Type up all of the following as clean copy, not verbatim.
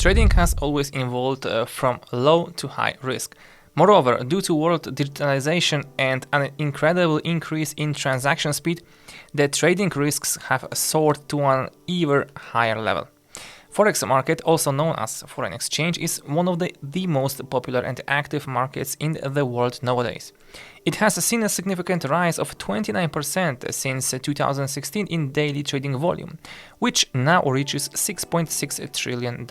Trading has always evolved from low to high risk. Moreover, due to world digitalization and an incredible increase in transaction speed, the trading risks have soared to an even higher level. Forex market, also known as foreign exchange, is one of the most popular and active markets in the world nowadays. It has seen a significant rise of 29% since 2016 in daily trading volume, which now reaches $6.6 trillion.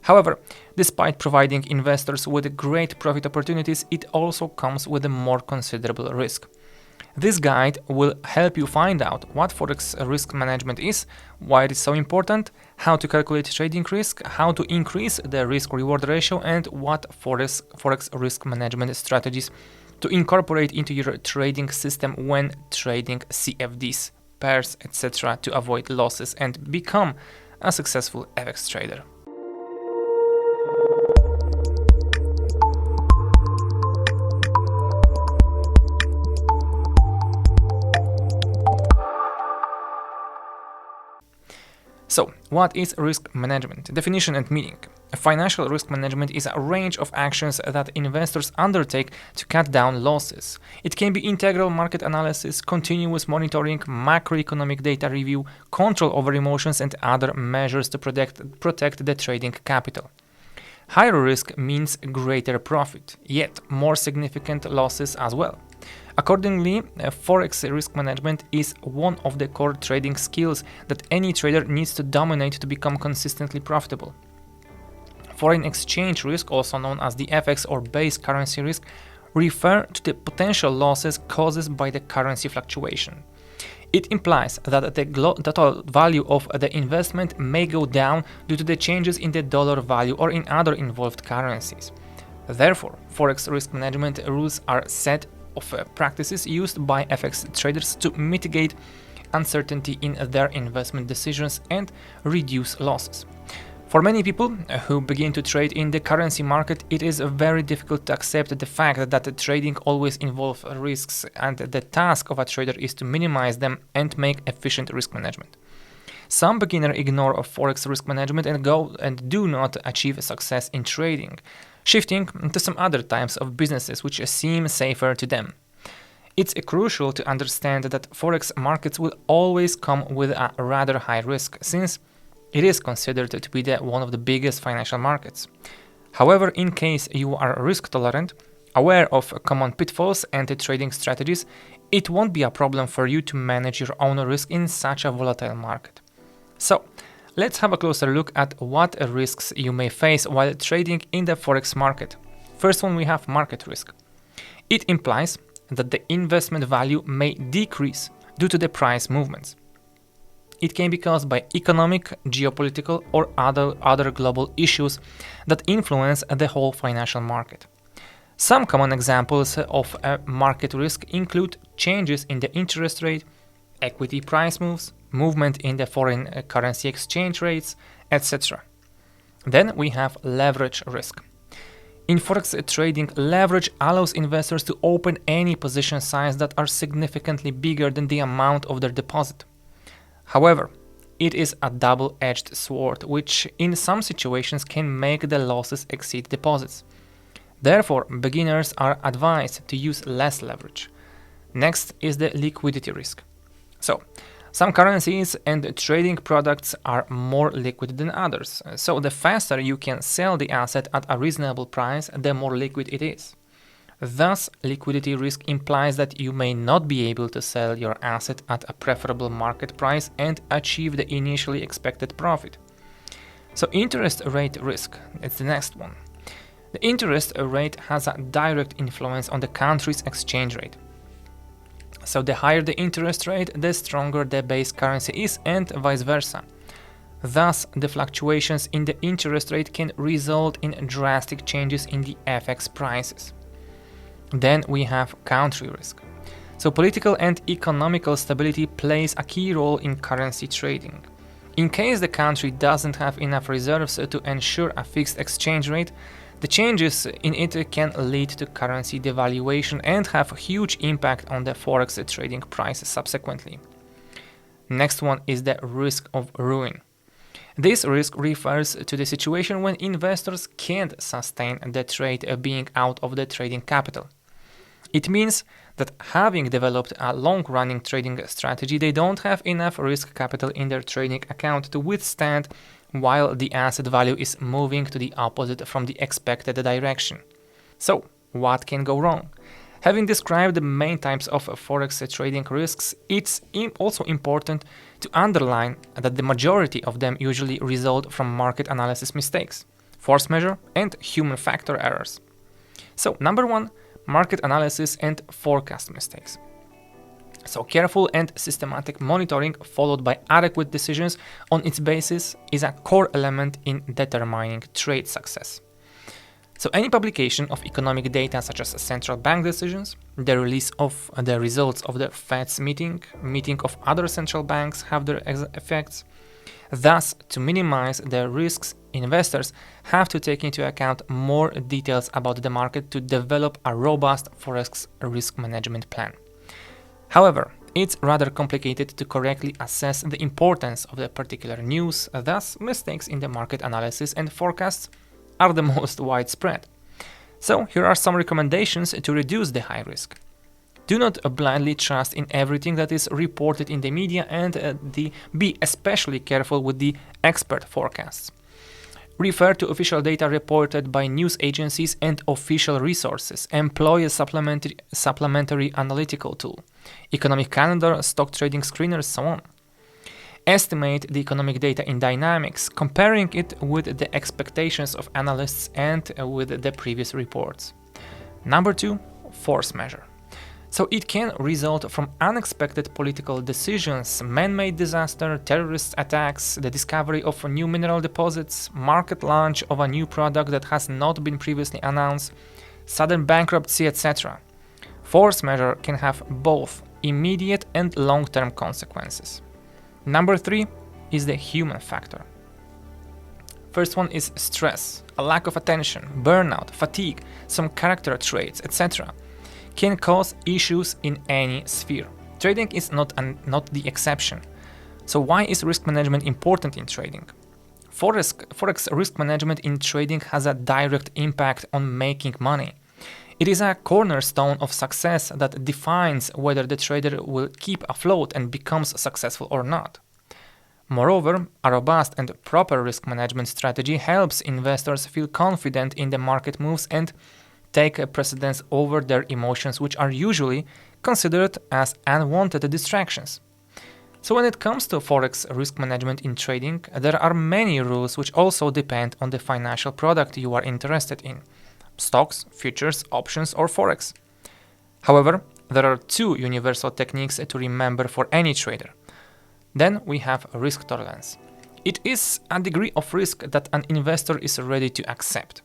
However, despite providing investors with great profit opportunities, it also comes with a more considerable risk. This guide will help you find out what Forex risk management is, why it is so important, how to calculate trading risk, how to increase the risk-reward ratio, and what Forex risk management strategies to incorporate into your trading system when trading CFDs, pairs, etc. to avoid losses and become a successful FX trader. So, what is risk management? Definition and meaning. Financial risk management is a range of actions that investors undertake to cut down losses. It can be integral market analysis, continuous monitoring, macroeconomic data review, control over emotions, and other measures to protect the trading capital. Higher risk means greater profit, yet more significant losses as well. Accordingly, Forex risk management is one of the core trading skills that any trader needs to dominate to become consistently profitable. Foreign exchange risk, also known as the FX or base currency risk, refer to the potential losses caused by the currency fluctuation. It implies that the total value of the investment may go down due to the changes in the dollar value or in other involved currencies. Therefore, Forex risk management rules are set of practices used by FX traders to mitigate uncertainty in their investment decisions and reduce losses. For many people who begin to trade in the currency market, it is very difficult to accept the fact that trading always involves risks, and the task of a trader is to minimize them and make efficient risk management. Some beginners ignore Forex risk management and do not achieve success in trading, shifting to some other types of businesses which seem safer to them. It's crucial to understand that Forex markets will always come with a rather high risk, since it is considered to be one of the biggest financial markets. However, in case you are risk tolerant, aware of common pitfalls and trading strategies, it won't be a problem for you to manage your own risk in such a volatile market. So, let's have a closer look at what risks you may face while trading in the Forex market. First one, we have market risk. It implies that the investment value may decrease due to the price movements. It can be caused by economic, geopolitical, or other global issues that influence the whole financial market. Some common examples of market risk include changes in the interest rate, equity price moves, movement in the foreign currency exchange rates, etc. Then we have leverage risk. In Forex trading, leverage allows investors to open any position size that are significantly bigger than the amount of their deposit. However, it is a double-edged sword, which in some situations can make the losses exceed deposits. Therefore, beginners are advised to use less leverage. Next is the liquidity risk. So, some currencies and trading products are more liquid than others. So, the faster you can sell the asset at a reasonable price, the more liquid it is. Thus, liquidity risk implies that you may not be able to sell your asset at a preferable market price and achieve the initially expected profit. So, interest rate risk, it's the next one. The interest rate has a direct influence on the country's exchange rate. So, the higher the interest rate, the stronger the base currency is, and vice versa. Thus, the fluctuations in the interest rate can result in drastic changes in the FX prices. Then we have country risk. So political and economical stability plays a key role in currency trading. In case the country doesn't have enough reserves to ensure a fixed exchange rate, the changes in it can lead to currency devaluation and have a huge impact on the Forex trading prices subsequently. Next one is the risk of ruin. This risk refers to the situation when investors can't sustain the trade being out of the trading capital. It means that having developed a long-running trading strategy, they don't have enough risk capital in their trading account to withstand while the asset value is moving to the opposite from the expected direction. So, what can go wrong? Having described the main types of forex trading risks, it's also important to underline that the majority of them usually result from market analysis mistakes, force majeure, and human factor errors. So, number one, market analysis and forecast mistakes. So, careful and systematic monitoring followed by adequate decisions on its basis is a core element in determining trade success. So any publication of economic data such as central bank decisions, the release of the results of the Fed's meeting of other central banks have their effects. Thus, to minimize the risks, investors have to take into account more details about the market to develop a robust forex risk management plan. However, it's rather complicated to correctly assess the importance of the particular news, thus mistakes in the market analysis and forecasts are the most widespread. So here are some recommendations to reduce the high risk. Do not blindly trust in everything that is reported in the media and be especially careful with the expert forecasts. Refer to official data reported by news agencies and official resources. Employ a supplementary analytical tool, economic calendar, stock trading screeners, so on. Estimate the economic data in dynamics, comparing it with the expectations of analysts and with the previous reports. Number two, force majeure. So it can result from unexpected political decisions, man-made disaster, terrorist attacks, the discovery of new mineral deposits, market launch of a new product that has not been previously announced, sudden bankruptcy, etc. Force majeure can have both immediate and long-term consequences. Number three is the human factor. First one is stress, a lack of attention, burnout, fatigue, some character traits, etc. can cause issues in any sphere. Trading is not the exception. So why is risk management important in trading? Forex risk management in trading has a direct impact on making money. It is a cornerstone of success that defines whether the trader will keep afloat and becomes successful or not. Moreover, a robust and proper risk management strategy helps investors feel confident in the market moves and take precedence over their emotions, which are usually considered as unwanted distractions. So when it comes to forex risk management in trading, there are many rules which also depend on the financial product you are interested in: stocks, futures, options, or forex. However, there are two universal techniques to remember for any trader. Then we have risk tolerance. It is a degree of risk that an investor is ready to accept.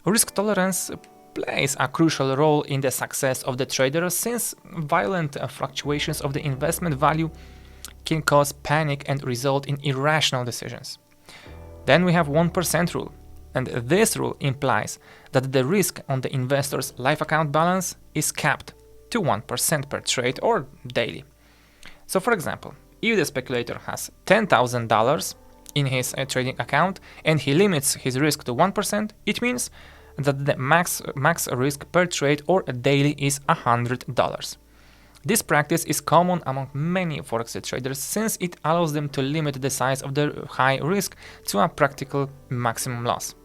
Risk tolerance plays a crucial role in the success of the trader, since violent fluctuations of the investment value can cause panic and result in irrational decisions. Then we have 1% rule, and this rule implies that the risk on the investor's life account balance is capped to 1% per trade or daily. So for example, if the speculator has $10,000 in his trading account and he limits his risk to 1%, it means that the max risk per trade or daily is $100. This practice is common among many forex traders, since it allows them to limit the size of their high risk to a practical maximum loss.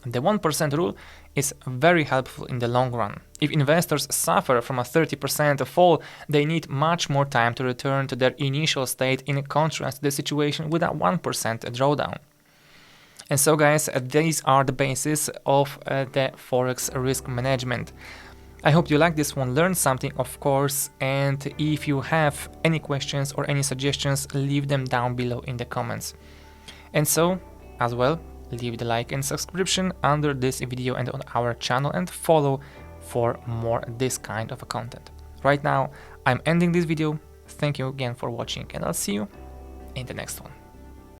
The 1% rule is very helpful in the long run. If investors suffer from a 30% fall, they need much more time to return to their initial state, in contrast to the situation with a 1% drawdown. And so guys, these are the basis of the forex risk management. I hope you like this one, learned something of course, and if you have any questions or any suggestions, leave them down below in the comments. And so, as well, leave the like and subscription under this video and on our channel, and follow for more this kind of content. Right now, I'm ending this video. Thank you again for watching, and I'll see you in the next one.